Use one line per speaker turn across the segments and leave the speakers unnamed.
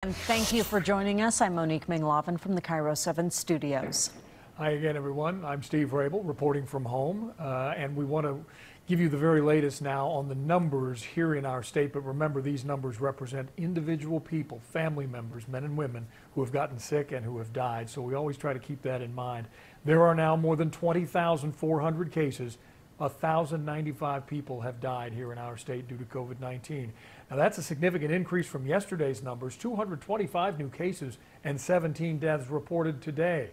And thank you for joining us. I'm Monique Mingloven from the KIRO 7 studios.
Hi again, everyone. I'm Steve Rabel reporting from home, and we want to give you the very latest now on the numbers here in our state. But remember, these numbers represent individual people, family members, men and women who have gotten sick and who have died. So we always try to keep that in mind. There are now more than 20,400 cases. 1,095 people have died here in our state due to COVID-19. Now that's a significant increase from yesterday's numbers, 225 new cases and 17 deaths reported today.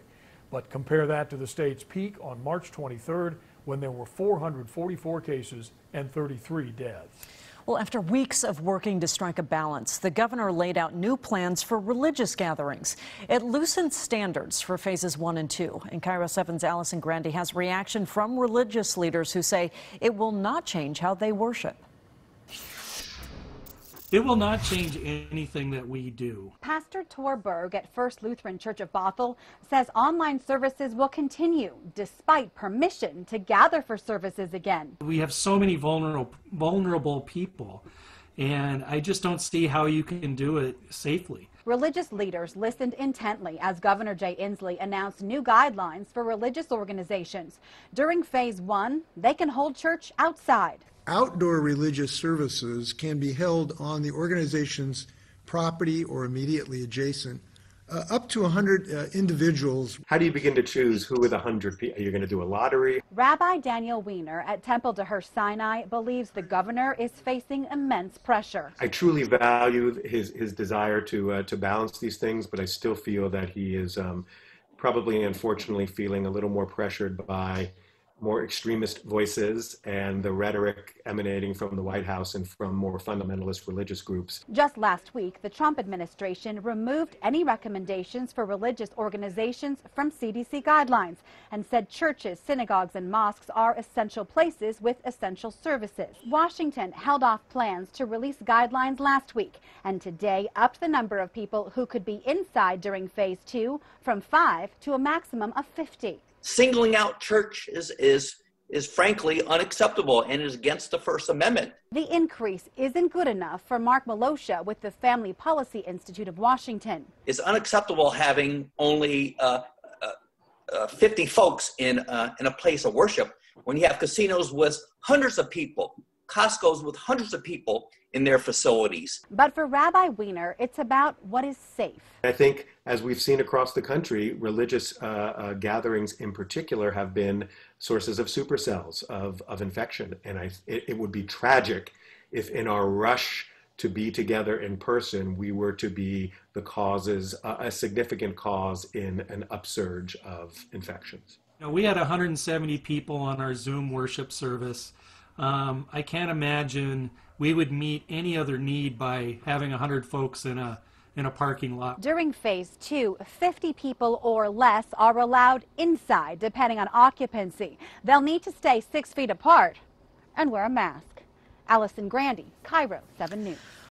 But compare that to the state's peak on March 23rd, when there were 444 cases and 33 deaths.
Well, after weeks of working to strike a balance, the governor laid out new plans for religious gatherings. It loosened standards for phases 1 and 2. And KIRO 7's Allison Grande has reaction from religious leaders who say it will not change how they worship.
It will not change anything that we do.
Pastor Tor Berg at First Lutheran Church of Bothell says online services will continue despite permission to gather for services again.
We have so many vulnerable people, and I just don't see how you can do it safely.
Religious leaders listened intently as Governor Jay Inslee announced new guidelines for religious organizations. During phase 1, they can hold church outside.
Outdoor religious services can be held on the organization's property or immediately adjacent. Up to 100 individuals.
How do you begin to choose who are the 100 people? Are you going to do a lottery?
Rabbi Daniel Weiner at Temple Deher Sinai believes the governor is facing immense pressure.
I truly value his desire to balance these things, but I still feel that he is probably, unfortunately, feeling a little more pressured by more extremist voices and the rhetoric emanating from the White House and from more fundamentalist religious groups.
Just last week, the Trump administration removed any recommendations for religious organizations from CDC guidelines and said churches, synagogues, and mosques are essential places with essential services. Washington held off plans to release guidelines last week and today upped the number of people who could be inside during phase 2 from 5 to a maximum of 50.
Singling out church is frankly unacceptable and is against the First Amendment.
The increase isn't good enough for Mark Malosha with the Family Policy Institute of Washington.
It's unacceptable having only 50 folks in a place of worship when you have casinos with hundreds of people, Costco's with hundreds of people in their facilities.
But for Rabbi Weiner, it's about what is safe.
I think, as we've seen across the country, religious gatherings in particular have been sources of supercells of infection. And it would be tragic if in our rush to be together in person, we were to be the causes, a significant cause in an upsurge of infections.
You know, we had 170 people on our Zoom worship service. I can't imagine we would meet any other need by having 100 folks in a parking lot.
During phase 2, 50 people or less are allowed inside, depending on occupancy. They'll need to stay 6 feet apart and wear a mask. Allison Grande, KIRO 7 News.